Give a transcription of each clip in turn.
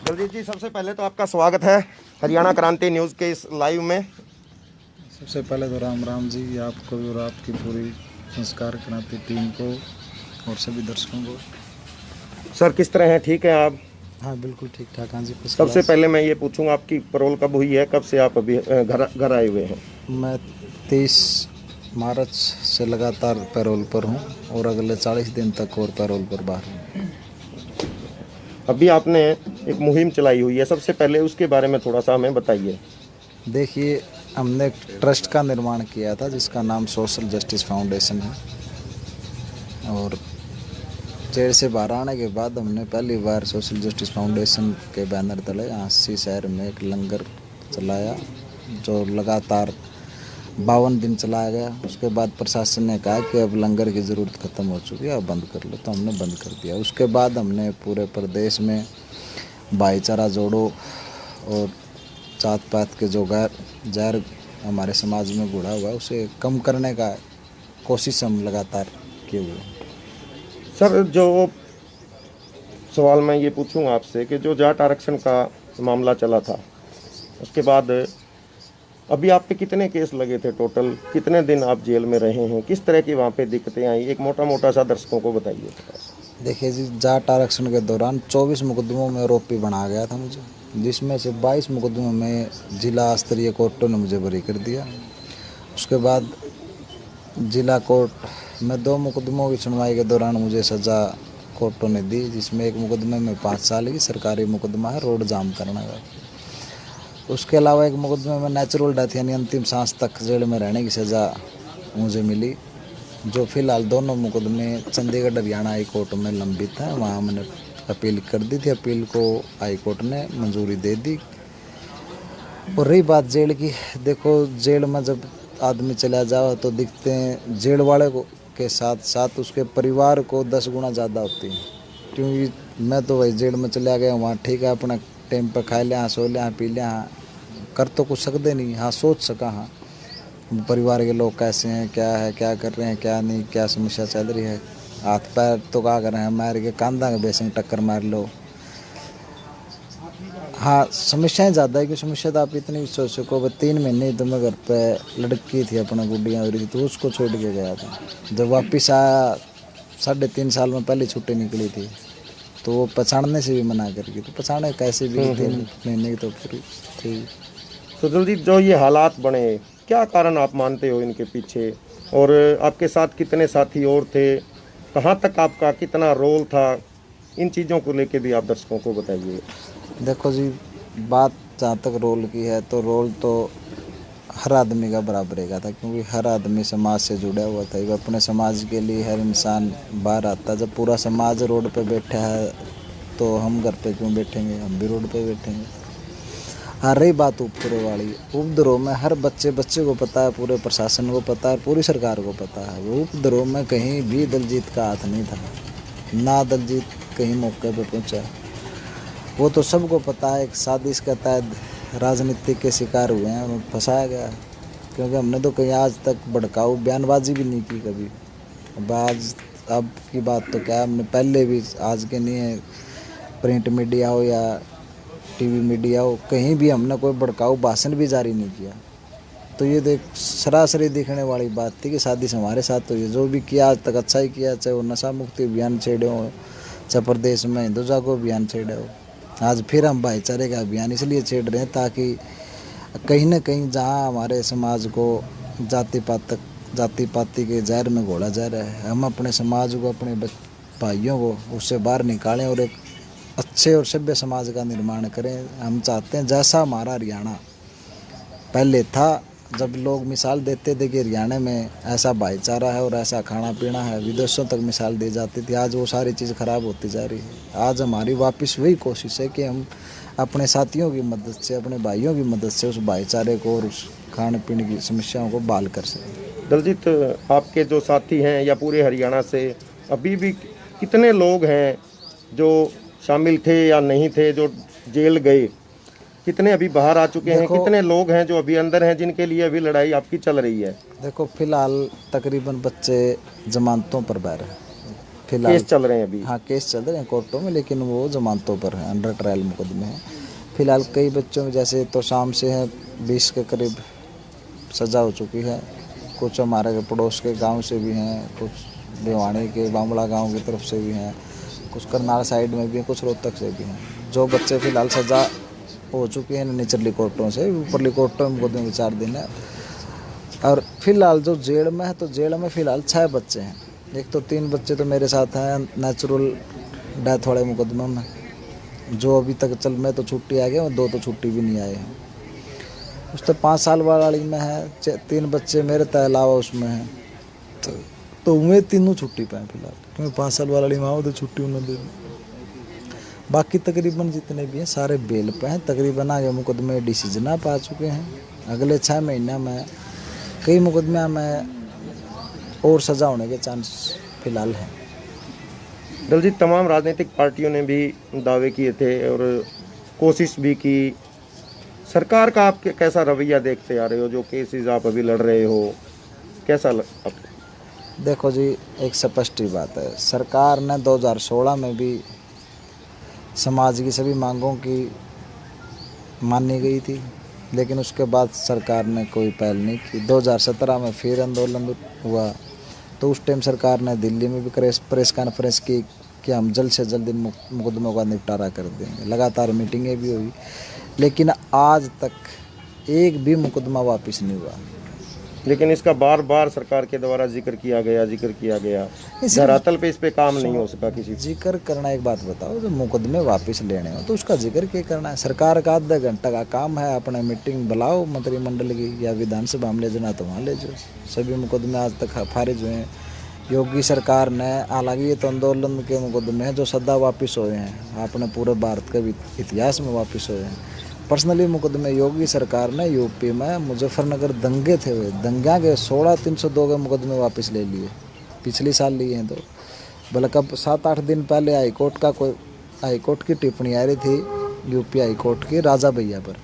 दलजीत जी, सबसे पहले तो आपका स्वागत है हरियाणा क्रांति न्यूज़ के इस लाइव में। सबसे पहले तो राम राम जी आपको भी और आपकी पूरी संस्कार क्रांति टीम को और सभी दर्शकों को। सर, किस तरह हैं? ठीक हैं आप? हाँ बिल्कुल ठीक ठाक। हाँ जी, फर्स्ट सबसे क्लास। पहले मैं ये पूछूंगा, आपकी पैरोल कब हुई है? कब से आप अभी घर आए हुए हैं? मैं 23 मार्च से लगातार पैरोल पर हूँ और अगले 40 दिन तक और पैरोल पर बाहर हूँ। अभी आपने एक मुहिम चलाई हुई है, सबसे पहले उसके बारे में थोड़ा सा हमें बताइए। देखिए, हमने एक ट्रस्ट का निर्माण किया था जिसका नाम सोशल जस्टिस फाउंडेशन है और जेल से बाहर आने के बाद हमने पहली बार सोशल जस्टिस फाउंडेशन के बैनर तले झांसी शहर में एक लंगर चलाया जो लगातार 52 दिन चलाया गया। उसके बाद प्रशासन ने कहा कि अब लंगर की ज़रूरत ख़त्म हो चुकी है, अब बंद कर लो, तो हमने बंद कर दिया। उसके बाद हमने पूरे प्रदेश में भाईचारा जोड़ो और जात पात के जो जहर हमारे समाज में घुड़ा हुआ है उसे कम करने का कोशिश हम लगातार किए हुए हैं। सर, जो सवाल मैं ये पूछूंगा आपसे कि जो जाट आरक्षण का मामला चला था, उसके बाद अभी आप पे कितने केस लगे थे? टोटल कितने दिन आप जेल में रहे हैं? किस तरह की वहाँ पे दिक्कतें आई? एक मोटा सा दर्शकों को बताइए। देखिए जी, जाट आरक्षण के दौरान 24 मुकदमों में आरोपी बनाया गया था मुझे, जिसमें से 22 मुकदमों में जिला स्तरीय कोर्टों ने मुझे बरी कर दिया। उसके बाद जिला कोर्ट में 2 मुकदमों की सुनवाई के दौरान मुझे सज़ा कोर्टों ने दी, जिसमें एक मुकदमे में 5 साल की सरकारी मुकदमा है रोड जाम करने का। उसके अलावा एक मुकदमे में नेचुरल डेथ यानी अंतिम सांस तक जेल में रहने की सज़ा मुझे मिली, जो फिलहाल दोनों मुकदमे चंडीगढ़ हरियाणा हाई कोर्ट में लंबित हैं। वहाँ मैंने अपील कर दी थी, अपील को हाई कोर्ट ने मंजूरी दे दी। और रही बात जेल की, देखो जेल में जब आदमी चला जाओ तो दिखते हैं जेल वाले को के साथ साथ उसके परिवार को 10 गुना ज़्यादा होती है, क्योंकि मैं तो वही जेल में चला गया वहाँ ठीक है, अपना टाइम पर खा लिया, सो लिया, पी लिया, कर तो कुछ सकते नहीं। हाँ, सोच सका, हाँ परिवार के लोग कैसे हैं, क्या है, क्या कर रहे हैं, क्या नहीं, क्या समस्या चल रही है। हाथ पैर तो क्या कर रहे हैं, मार के कांधा के बेसन टक्कर मार लो। हाँ, समस्याएं ज़्यादा है कि समस्या तो आप इतनी सोच सको। वह 3 महीने तो मैं घर पे लड़की थी अपना गुड्डियाँ हो रही थी तो उसको छोड़ के गया था। जब वापस आया 3.5 साल में पहली छुट्टी निकली थी तो वो पछाड़ने से भी मना कर गई, तो पछाड़े कैसे भी 3 महीने की तो पूरी थी। तो जल्दी जो ये हालात बने, क्या कारण आप मानते हो इनके पीछे? और आपके साथ कितने साथी और थे? कहाँ तक आपका कितना रोल था? इन चीज़ों को लेके भी आप दर्शकों को बताइए। देखो जी, बात जहाँ तक रोल की है तो रोल तो हर आदमी का बराबर रहेगा था, क्योंकि हर आदमी समाज से जुड़ा हुआ था। वो अपने समाज के लिए हर इंसान बाहर आता। जब पूरा समाज रोड पे बैठा है तो हम घर पे क्यों बैठेंगे, हम भी रोड पे बैठेंगे। हाँ, रही बात उपद्रव वाली, उपद्रव में हर बच्चे को पता है, पूरे प्रशासन को पता है, पूरी सरकार को पता है। वो उपद्रव में कहीं भी दलजीत का हाथ नहीं था, ना दलजीत कहीं मौके पे पहुंचा। वो तो सबको पता है, एक साजिश के तहत राजनीतिक के शिकार हुए हैं और फंसाया गया है। क्योंकि हमने तो कहीं आज तक भड़काऊ बयानबाजी भी नहीं की कभी। अब की बात तो क्या है, हमने पहले भी, आज के नहीं है, प्रिंट मीडिया हो या टीवी मीडिया हो, कहीं भी हमने कोई भड़काऊ भाषण भी जारी नहीं किया। तो ये तो एक सरासरी दिखने वाली बात थी कि शादी से हमारे साथ तो ये जो भी किया आज तक अच्छा ही किया, चाहे वो नशा मुक्ति अभियान छेड़े हो, चाहे प्रदेश में हिंदू जागो अभियान छेड़े हो। आज फिर हम भाईचारे का अभियान इसलिए छेड़ रहे हैं ताकि कहीं ना कहीं जहां हमारे समाज को जाति पाति के जहर में घोला जा रहा है, हम अपने समाज को, अपने भाइयों को उससे बाहर निकालें और एक अच्छे और सभ्य समाज का निर्माण करें। हम चाहते हैं जैसा हमारा हरियाणा पहले था, जब लोग मिसाल देते थे कि हरियाणा में ऐसा भाईचारा है और ऐसा खाना पीना है, विदेशों तक मिसाल दी जाती थी, आज वो सारी चीज़ खराब होती जा रही है। आज हमारी वापस वही कोशिश है कि हम अपने साथियों की मदद से, अपने भाइयों की मदद से उस भाईचारे को और उस खाने पीने की समस्याओं को बहाल कर सकें। दलजीत, आपके जो साथी हैं या पूरे हरियाणा से अभी भी कितने लोग हैं जो शामिल थे या नहीं थे, जो जेल गए? कितने अभी बाहर आ चुके हैं? कितने लोग हैं जो अभी अंदर हैं, जिनके लिए अभी लड़ाई आपकी चल रही है? देखो, फिलहाल तकरीबन बच्चे जमानतों पर बाहर हैं, फिलहाल केस चल रहे हैं अभी? हाँ केस चल रहे हैं कोर्टों में, लेकिन वो जमानतों पर है, अंडर ट्रायल मुकदमे हैं फिलहाल। कई बच्चों में जैसे तो शाम से हैं 20 के करीब सज़ा हो चुकी है। कुछ हमारे पड़ोस के गांव से भी हैं, कुछ भिवानी के बामला गांव की तरफ से भी हैं, कुछ करनाल साइड में भी हैं, कुछ रोहतक से भी हैं। जो बच्चे फिलहाल सज़ा हो चुकी है निचली कोर्टों से, ऊपरली कोर्टों में मुकदमे विचाराधीन है। और फिलहाल जो जेल में है, तो जेल में फिलहाल 6 बच्चे हैं। एक तो 3 बच्चे तो मेरे साथ हैं नेचुरल डेथ वाले मुकदमे में, जो अभी तक चल में तो छुट्टी आ गए और 2 तो छुट्टी भी नहीं आए हैं। उस तो 5 साल वाली में है, 3 बच्चे मेरे तय अलावा उसमें हैं, तो वे तीनों छुट्टी पे हैं फिलहाल, क्योंकि 5 साल वाली माँ तो छुट्टी उन्होंने दे दी। बाकी तकरीबन जितने भी हैं सारे बेल पे हैं। तकरीबन आगे मुकदमे डिसीजन आप आ चुके हैं। अगले 6 महीना में कई मुकदमे में और सज़ा होने के चांस फिलहाल हैं। दलजीत, तमाम राजनीतिक पार्टियों ने भी दावे किए थे और कोशिश भी की। सरकार का आप कैसा रवैया देखते आ रहे हो? जो केसेस आप अभी लड़ रहे हो, कैसा देखो जी, एक स्पष्ट ही बात है, सरकार ने 2016 में भी समाज की सभी मांगों की मानी गई थी, लेकिन उसके बाद सरकार ने कोई पहल नहीं की। 2017 में फिर आंदोलन हुआ, तो उस टाइम सरकार ने दिल्ली में भी प्रेस कॉन्फ्रेंस की कि हम जल्द से जल्द इन मुकदमों का निपटारा कर देंगे। लगातार मीटिंगें भी हुई, लेकिन आज तक एक भी मुकदमा वापस नहीं हुआ। लेकिन इसका बार बार सरकार के द्वारा जिक्र किया गया, धरातल पे इस पे काम नहीं हो सका किसी। जिक्र करना, एक बात बताओ, जो मुकदमे वापस लेने हो तो उसका जिक्र क्या करना है? सरकार का आधा घंटा का काम है, अपने मीटिंग बुलाओ मंत्रिमंडल की या विधानसभा में ले जाना तो वहाँ ले जाओ। सभी मुकदमे आज तक खारिज हुए हैं। योगी सरकार ने, हालांकि ये तो आंदोलन के मुकदमे हैं जो सदा वापस हुए हैं, अपने पूरे भारत के इतिहास में वापस हुए हैं। पर्सनली मुकदमे योगी सरकार ने यूपी में मुजफ्फरनगर दंगे थे, हुए दंगा के 16/302 के मुकदमे वापस ले लिए, पिछले साल लिए हैं। तो बल्कि अब 7-8 दिन पहले हाईकोर्ट की टिप्पणी आ रही थी यूपी हाईकोर्ट की राजा भैया पर।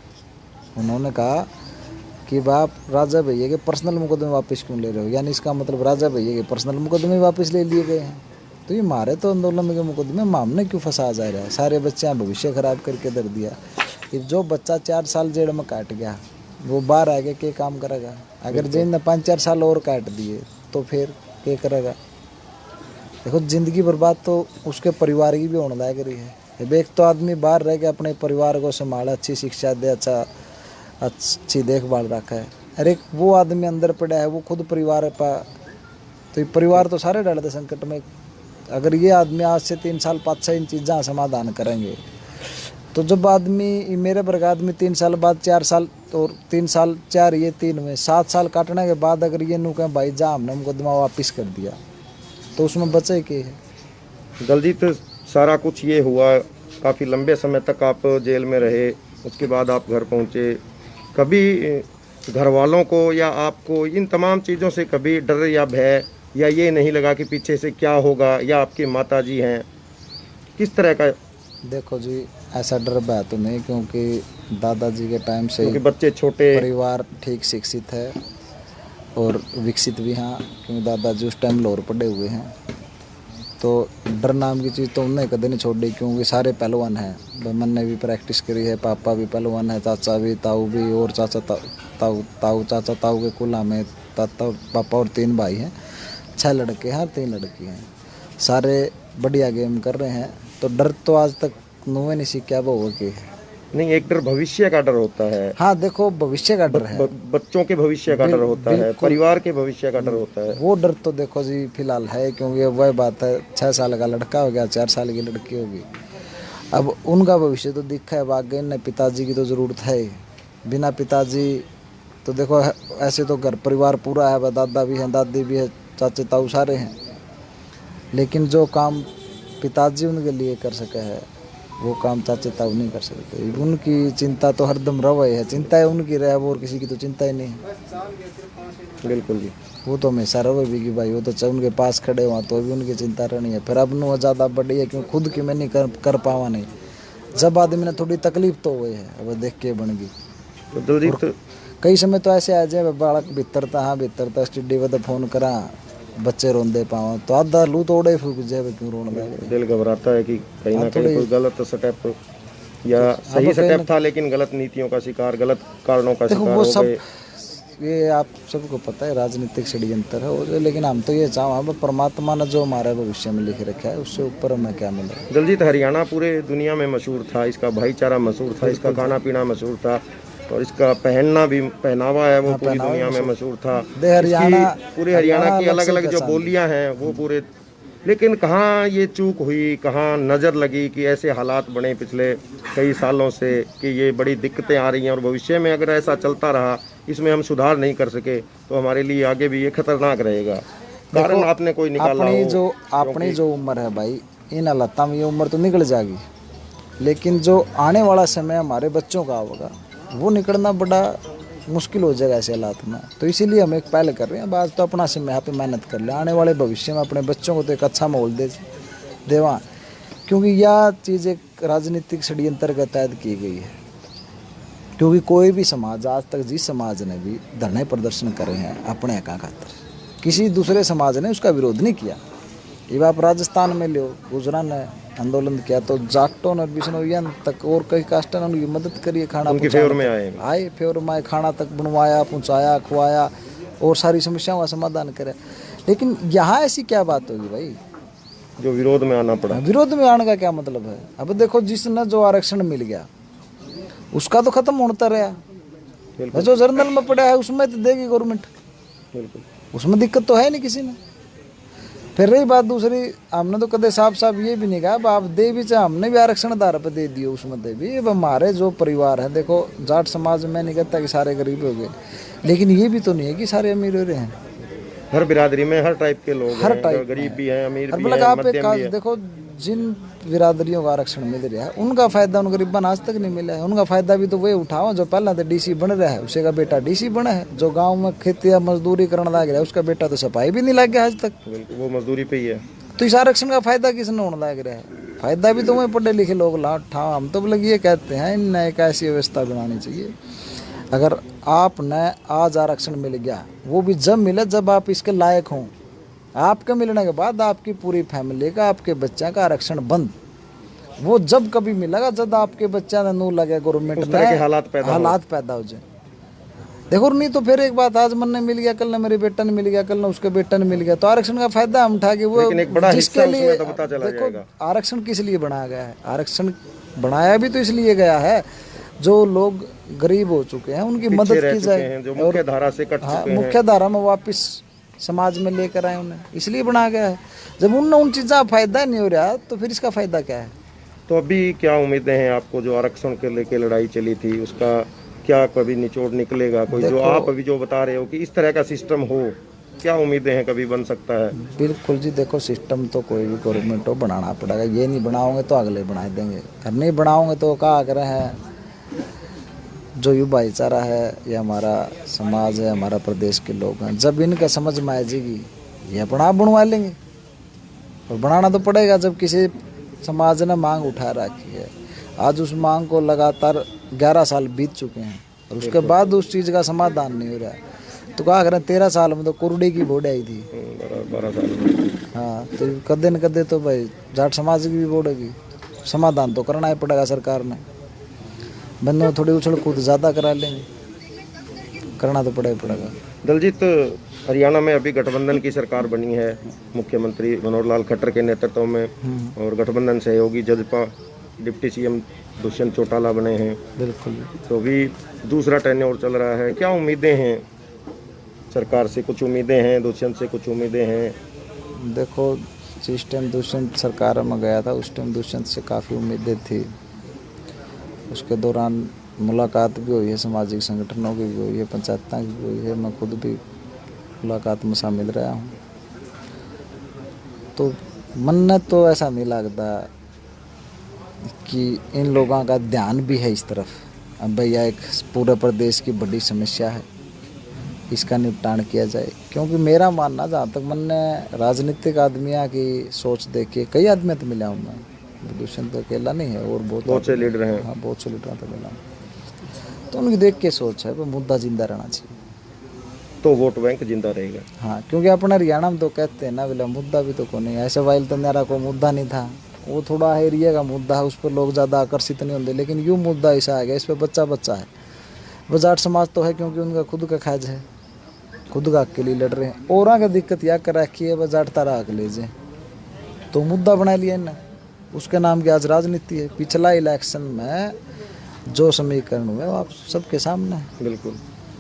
उन्होंने कहा कि बाप राजा भैया के पर्सनल मुकदमे वापस क्यों ले रहे हो? यानी इसका मतलब राजा भैया के पर्सनल मुकदमे वापस ले लिए गए हैं। तो ये मारे तो आंदोलन के मुकदमे मामले क्यों फंसा जा रहा है? सारे बच्चे भविष्य खराब करके दर दिया। जो बच्चा 4 साल जेल में काट गया, वो बाहर आके क्या काम करेगा? अगर जेल ने 5-4 साल और काट दिए तो फिर क्या करेगा? देखो, जिंदगी बर्बाद तो उसके परिवार की भी होने लायक रही है। अब एक तो आदमी बाहर रह के अपने परिवार को संभाले, अच्छी शिक्षा दे, अच्छी देखभाल रखा है। अरे वो आदमी अंदर पड़ा है, वो खुद परिवार पर, तो ये परिवार तो सारे डालते संकट में। अगर ये आदमी आज से 3 साल 5-6 इन चीज़ें समाधान करेंगे, तो जब आदमी, मेरे वर्ग आदमी 3 साल बाद 4 साल, तो 3 साल 4 ये 3 में 7 साल काटने के बाद अगर ये नु कहें भाई जा हमने मुकदमा वापस कर दिया, तो उसमें बचे के है? दलजीत, सारा कुछ ये हुआ, काफ़ी लंबे समय तक आप जेल में रहे, उसके बाद आप घर पहुँचे। कभी घर वालों को या आपको इन तमाम चीज़ों से कभी डर या भय या ये नहीं लगा कि पीछे से क्या होगा? या आपकी माताजी हैं, किस तरह का? देखो जी, ऐसा डर भय तो नहीं, क्योंकि दादाजी के टाइम से क्योंकि बच्चे छोटे, परिवार ठीक शिक्षित है और विकसित भी हैं, क्योंकि दादाजी उस टाइम लाहौर पढ़े हुए हैं। तो डर नाम की चीज़ तो उन्हें कदे नहीं छोड़ी, क्योंकि सारे पहलवान हैं। मैंने भी प्रैक्टिस करी है, पापा भी पहलवान है, चाचा भी, ताऊ भी, और चाचा ताऊ के कुला में ताता पापा और 3 भाई हैं, 6 लड़के हैं और 3 लड़की हैं। सारे बढ़िया गेम कर रहे हैं, तो डर तो आज तक नुए नहीं सीखा वो कि नहीं, एक डर भविष्य का डर होता है। हाँ देखो, भविष्य का डर है, बच्चों के भविष्य का डर होता है, परिवार के भविष्य का डर होता है। वो डर तो देखो जी फिलहाल है, क्योंकि वह बात है 6 साल का लड़का हो गया, 4 साल की लड़की होगी। अब उनका भविष्य तो दिखा है, वाकई ने पिताजी की तो ज़रूरत है। बिना पिताजी तो देखो, ऐसे तो घर परिवार पूरा है, वह दादा भी हैं, दादी भी है, चाचे ताऊ सारे हैं, लेकिन जो काम पिताजी उनके लिए कर सके है, वो काम चाचे ताऊ नहीं कर सकते। उनकी चिंता तो हरदम रवे है, चिंता है उनकी रहे, और किसी की तो चिंता ही नहीं है। बिल्कुल जी, वो तो हमेशा रवे भी कि भाई वो तो उनके पास खड़े हुआ तो भी उनकी चिंता रहनी है। फिर अब नु ज़्यादा बड़ी है, क्योंकि खुद की मैं नहीं कर पावा नहीं। जब आदमी ने थोड़ी तकलीफ तो हुई है, अब देख के बन गई। कई समय तो ऐसे आ जाए बालक भीतर था, हाँ भीतर था, स्टडी में तो फोन करा बच्चे रोंदे पाओ तो आधा लू तोड़े फूक जाए क्यों रोने लग रहे। दिल घबराता है कि कहीं ना कहीं कोई गलत स्टेप या सही स्टेप था लेकिन गलत नीतियों का शिकार, गलत कारणों का देखो शिकार वो हो सब गए। ये आप सबको पता है राजनीतिक षड्यंत्र है वो, लेकिन हम तो ये चाहो परमात्मा ने जो हमारे भविष्य में लिख रखा है उससे ऊपर हमें क्या मिलेगा। दलजीत, हरियाणा पूरे दुनिया में मशहूर था, इसका भाईचारा मशहूर था, इसका खाना पीना मशहूर था और इसका पहनना भी, पहनावा है वो पूरी दुनिया में मशहूर था। हरियाणा पूरे हरियाणा की अलग अलग जो बोलियां हैं वो पूरे, लेकिन कहाँ ये चूक हुई, कहाँ नज़र लगी कि ऐसे हालात बने पिछले कई सालों से कि ये बड़ी दिक्कतें आ रही हैं और भविष्य में अगर ऐसा चलता रहा, इसमें हम सुधार नहीं कर सके तो हमारे लिए आगे भी ये खतरनाक रहेगा। कारण आपने कोई निकाला हो? अपनी जो उम्र है भाई, इन हालातों में ये उम्र तो निकल जाएगी, लेकिन जो आने वाला समय हमारे बच्चों का होगा वो निकलना बड़ा मुश्किल हो जाएगा ऐसे हालात में। तो इसीलिए हम एक पहल कर रहे हैं, बात तो अपना समय यहाँ पे मेहनत कर ले, आने वाले भविष्य में अपने बच्चों को तो एक अच्छा माहौल देवा, क्योंकि यह चीज़ एक राजनीतिक षड्यंत्र के तहत की गई है। क्योंकि कोई भी समाज आज तक, जिस समाज ने भी धरने प्रदर्शन करे हैं अपने हक खातिर, किसी दूसरे समाज ने उसका विरोध नहीं किया। ये आप राजस्थान में लो, गुजरात ने आंदोलन किया तो जाटों ने बिश्नोइयन तक और कई कास्टों ने उनकी मदद करी, खाना उनके फेवर में आए फेवर में आए, खाना तक बनवाया, पहुंचाया, खुआया और सारी समस्याओं का समाधान करे। लेकिन यहाँ ऐसी क्या बात होगी भाई जो विरोध में आना पड़ा? विरोध में आने का क्या मतलब है? अब देखो, जिसने जो आरक्षण मिल गया उसका तो खत्म होता रहा, जो जर्नल में पड़ा है उसमें तो देगी गवर्नमेंट, उसमें दिक्कत तो है नहीं किसी ने। फिर रही बात दूसरी, हमने तो कदे साफ साफ ये भी नहीं कहा अब आप दे भी चाहे, हमने भी आरक्षण आधार पर दे दिए, उसमें दे भी। अब हमारे जो परिवार है, देखो जाट समाज में नहीं कहता कि सारे गरीब हो गए, लेकिन ये भी तो नहीं है कि सारे अमीर हो रहे हैं। हर बिरादरी में हर टाइप के लोग हर हैं, टाइप गरीब भी हैं, अमीर भी हैं। हैं, आप मध्यम एक भी हैं। देखो, जिन बिरादरियों का आरक्षण मिल रहा है उनका फायदा उन गरीबों आज तक नहीं मिला है। उनका फायदा भी तो वही उठाओ जो पहला तो डीसी बन रहा है, उसे का बेटा डीसी बना है, जो गांव में खेती या मजदूरी करने लग रहा है उसका बेटा तो सफाई भी नहीं लग गया आज तक, वो मजदूरी पे ही है। तो इस आरक्षण का फायदा किसने होने लग रहा है? फायदा भी तो वही पढ़े लिखे लोग ला। हम तो लग ये कहते हैं इन एक ऐसी व्यवस्था बनानी चाहिए, अगर आपने आज आरक्षण मिल गया वो भी जब मिले जब आप इसके लायक हों। आपके मिलने के बाद आपकी पूरी फैमिली का, आपके बच्चे का आरक्षण बंद, वो जब कभी मिलेगा जब आपके बच्चा ने नू लगे गवर्नमेंट में हालात पैदा हो जाए। देखो, नहीं तो फिर एक बात, आज मन ने मिल गया, कल ने मेरे बेटा ने मिल गया, कल ने उसके बेटा ने मिल गया, तो आरक्षण का फायदा हम उठा के वो जिसके लिए, देखो आरक्षण किस लिए बनाया गया है? आरक्षण बनाया भी तो इसलिए गया है जो लोग गरीब हो चुके हैं उनकी मदद की जाए, जो मुख्य धारा से कट चुके हैं, मुख्य धारा में वापस समाज में लेकर आए, उन्हें इसलिए बनाया गया है। जब उन चीज़ों का फायदा नहीं हो रहा तो फिर इसका फायदा क्या है? तो अभी क्या उम्मीदें हैं आपको? जो आरक्षण के लेके लड़ाई चली थी उसका क्या कभी निचोड़ निकलेगा कोई? जो आप अभी जो बता रहे हो कि इस तरह का सिस्टम हो, क्या उम्मीदें हैं कभी बन सकता है? बिल्कुल जी, देखो सिस्टम तो कोई भी गवर्नमेंट को बनाना पड़ेगा, ये नहीं बनाओगे तो अगले बना देंगे, और नहीं बनाओगे तो क्या कर रहे हैं, जो युवा भाईचारा है या हमारा समाज है, हमारा प्रदेश के लोग हैं, जब इनका समझ में आ जाएगी ये अपना बनवा लेंगे। और बनाना तो पड़ेगा जब किसी समाज ने मांग उठा रखी है। आज उस मांग को लगातार 11 साल बीत चुके हैं और उसके बाद उस चीज़ का समाधान नहीं हो रहा है, तो क्या करें? 13 साल में तो कुरड़ी की बोर्ड आई थी, 12 साल। हाँ, तो कदे न कदे तो भाई जाट समाज की भी बोर्डेगी, समाधान तो करना ही पड़ेगा सरकार ने। बंदों थोड़ी उछल कूद ज़्यादा करा लेंगे, करना तो पड़ेगा। दलजीत, हरियाणा में अभी गठबंधन की सरकार बनी है, मुख्यमंत्री मनोहर लाल खट्टर के नेतृत्व में, और गठबंधन सहयोगी जजपा डिप्टी सीएम दुष्यंत चौटाला बने हैं। बिल्कुल। तो भी दूसरा टेन्योर चल रहा है, क्या उम्मीदें हैं सरकार से? कुछ उम्मीदें हैं, दुष्यंत से कुछ उम्मीदें हैं? देखो, जिस टाइम दुष्यंत सरकार में गया था उस टाइम दुष्यंत से काफ़ी उम्मीदें थी। उसके दौरान मुलाकात भी हुई है, सामाजिक संगठनों की भी हुई है, पंचायतों की भी हुई है, मैं खुद भी मुलाकात में शामिल रहा हूँ। तो मन में तो ऐसा नहीं लगता कि इन लोगों का ध्यान भी है इस तरफ। अब भैया एक पूरे प्रदेश की बड़ी समस्या है, इसका निपटान किया जाए, क्योंकि मेरा मानना, जहाँ तक मन ने राजनीतिक आदमियों की सोच देख के, कई आदमी तो मिला हूँ मैं, दुष्यंत तो अकेला नहीं है और बहुत से लीडर हैं। हाँ, बहुत से लीडर तो मिला हूँ, तो उनकी देख के सोच है मुद्दा जिंदा रहना चाहिए। तो वोट बैंक जिंदा रहेगा। हाँ, क्योंकि अपना हरियाणा में तो कहते हैं ना, बोले मुद्दा भी तो को नहीं ऐसे वाइल तो मेरा कोई मुद्दा नहीं था, वो थोड़ा एरिया का मुद्दा है, उस पर लोग ज़्यादा आकर्षित नहीं होते। लेकिन यूँ मुद्दा ऐसा आ गया, इस पर बच्चा बच्चा है। वो जाट समाज तो है क्योंकि उनका खुद का खाज है, खुद का हक के लिए लड़ रहे हैं। और आगे दिक्कत यह कर रखी है, वह जाट तारा हक ले जाए तो मुद्दा बना लिया ना, उसके नाम की आज राजनीति है। पिछला इलेक्शन में जो समीकरण हुए वो आप सबके सामने है। बिल्कुल।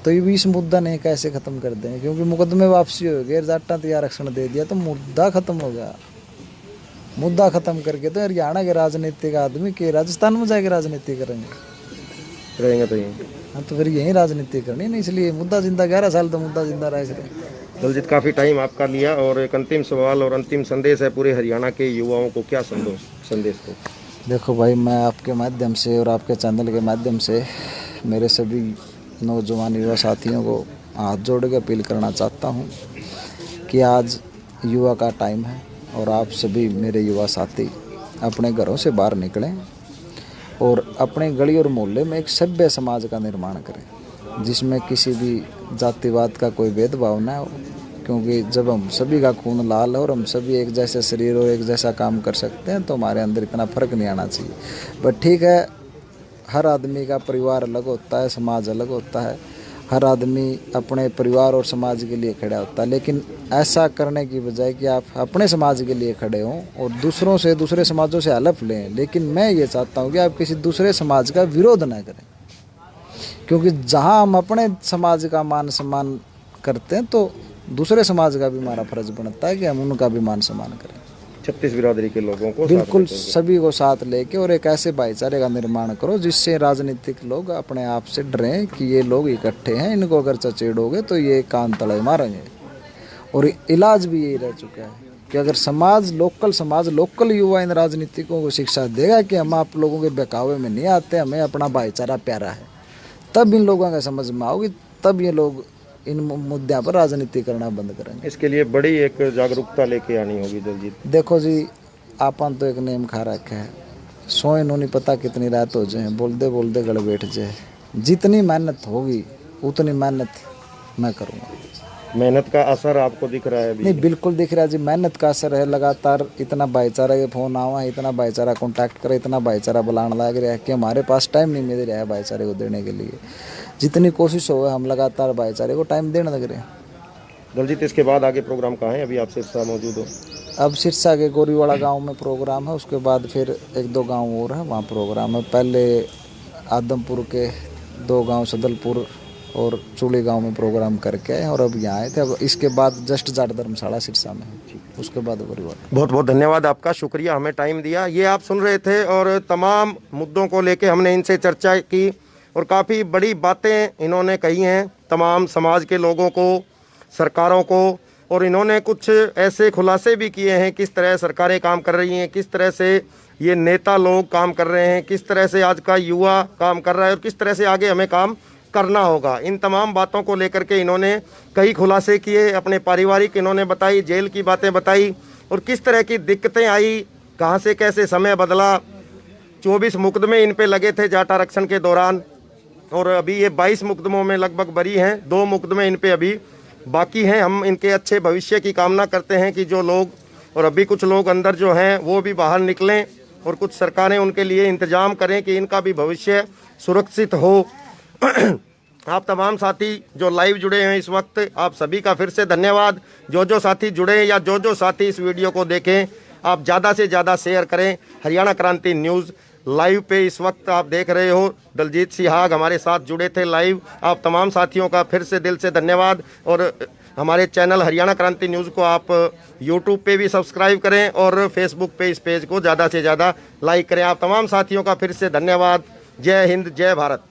तो ये भी इस मुद्दा ने कैसे ख़त्म कर दें, क्योंकि मुकदमे वापसी हो गए, जाटा तो आरक्षण दे दिया तो मुद्दा ख़त्म हो गया। मुद्दा ख़त्म करके तो हरियाणा के राजनीतिक आदमी के राजस्थान में जाके राजनीति करेंगे, रहेंगे तो यहीं। हाँ, तो फिर यही राजनीति करनी ना, इसलिए मुद्दा जिंदा 11 साल तो मुद्दा जिंदा रह सके। दलजीत, काफ़ी टाइम आपका लिया और एक अंतिम सवाल और अंतिम संदेश है पूरे हरियाणा के युवाओं को, क्या संदेश को? देखो भाई, मैं आपके माध्यम से और आपके चैनल के माध्यम से मेरे सभी नौजवान युवा साथियों को हाथ जोड़ के अपील करना चाहता हूँ कि आज युवा का टाइम है और आप सभी मेरे युवा साथी अपने घरों से बाहर निकलें और अपने गली और मोहल्ले में एक सभ्य समाज का निर्माण करें, जिसमें किसी भी जातिवाद का कोई भेदभाव ना हो। क्योंकि जब हम सभी का खून लाल है और हम सभी एक जैसे शरीर और एक जैसा काम कर सकते हैं तो हमारे अंदर इतना फ़र्क नहीं आना चाहिए। बट ठीक है, हर आदमी का परिवार अलग होता है, समाज अलग होता है, हर आदमी अपने परिवार और समाज के लिए खड़ा होता है। लेकिन ऐसा करने की बजाय कि आप अपने समाज के लिए खड़े हों और दूसरों से, दूसरे समाजों से हलफ लें, लेकिन मैं ये चाहता हूँ कि आप किसी दूसरे समाज का विरोध ना करें। क्योंकि जहाँ हम अपने समाज का मान सम्मान करते हैं तो दूसरे समाज का भी हमारा फर्ज बनता है कि हम उनका भी मान सम्मान करें। 36 बिरादरी के लोगों को बिल्कुल सभी को साथ लेके और एक ऐसे भाईचारे का निर्माण करो जिससे राजनीतिक लोग अपने आप से डरें कि ये लोग इकट्ठे हैं, इनको अगर चचेड़ोगे तो ये कान तले मारेंगे। और इलाज भी यही रह चुका है कि अगर समाज, लोकल युवा इन राजनीतिकों को शिक्षा देगा कि हम आप लोगों के बहकावे में नहीं आते, हमें अपना भाईचारा प्यारा है, तब इन लोगों का समझ में आओगी, तब ये लोग इन मुद्दों पर राजनीति करना बंद करेंगे। इसके लिए बड़ी एक जागरूकता लेके आनी होगी दलजीत। देखो जी, आपन तो एक नेम खा रखा है, सोए नो नहीं पता कितनी रात हो जाए, बोलते बोलते गड़ बैठ जाए। जितनी मेहनत होगी उतनी मेहनत मैं करूँगा। मेहनत का असर आपको दिख रहा है अभी? नहीं, बिल्कुल दिख रहा है जी, मेहनत का असर है। लगातार इतना भाईचारा के फोन आवा, इतना भाईचारा कॉन्टैक्ट करे, इतना भाईचारा बुलाने लग रहा है कि हमारे पास टाइम नहीं मिल रहा है भाईचारे को देने के लिए। जितनी कोशिश हो हम लगातार भाईचारे को टाइम देने लग रहे हैं। दलजीत, इसके बाद आगे प्रोग्राम कहाँ है? अभी आप सिरसा मौजूद हो? अब सिरसा के गोरीवाड़ा गांव में प्रोग्राम है, उसके बाद फिर 1-2 गांव और है, वहाँ प्रोग्राम है। पहले आदमपुर के 2 गांव सदलपुर और चूड़ी गांव में प्रोग्राम करके आए और अब यहाँ आए थे। अब इसके बाद जस्ट जाट धर्मशाला सिरसा में है, उसके बाद गोरीवाड़ा। बहुत बहुत धन्यवाद आपका, शुक्रिया हमें टाइम दिया। ये आप सुन रहे थे और तमाम मुद्दों को लेके हमने इनसे चर्चा की और काफ़ी बड़ी बातें इन्होंने कही हैं तमाम समाज के लोगों को, सरकारों को, और इन्होंने कुछ ऐसे खुलासे भी किए हैं किस तरह सरकारें काम कर रही हैं, किस तरह से ये नेता लोग काम कर रहे हैं, किस तरह से आज का युवा काम कर रहा है और किस तरह से आगे हमें काम करना होगा। इन तमाम बातों को लेकर के इन्होंने कई खुलासे किए, अपने पारिवारिक इन्होंने बताई, जेल की बातें बताई और किस तरह की दिक्कतें आई, कहाँ से कैसे समय बदला। 24 मुकदमे इन पे लगे थे जाट आरक्षण के दौरान और अभी ये 22 मुकदमों में लगभग बरी हैं। 2 मुकदमे इन पे अभी बाकी हैं। हम इनके अच्छे भविष्य की कामना करते हैं कि जो लोग और अभी कुछ लोग अंदर जो हैं वो भी बाहर निकलें और कुछ सरकारें उनके लिए इंतजाम करें कि इनका भी भविष्य सुरक्षित हो। आप तमाम साथी जो लाइव जुड़े हैं इस वक्त, आप सभी का फिर से धन्यवाद। जो साथी जुड़े या जो साथी इस वीडियो को देखें, आप ज़्यादा से ज़्यादा शेयर करें। हरियाणा क्रांति न्यूज़ लाइव पे इस वक्त आप देख रहे हो, दलजीत सिहाग हमारे साथ जुड़े थे लाइव। आप तमाम साथियों का फिर से दिल से धन्यवाद और हमारे चैनल हरियाणा क्रांति न्यूज़ को आप यूट्यूब पे भी सब्सक्राइब करें और फेसबुक पे इस पेज को ज़्यादा से ज़्यादा लाइक करें। आप तमाम साथियों का फिर से धन्यवाद। जय हिंद, जय भारत।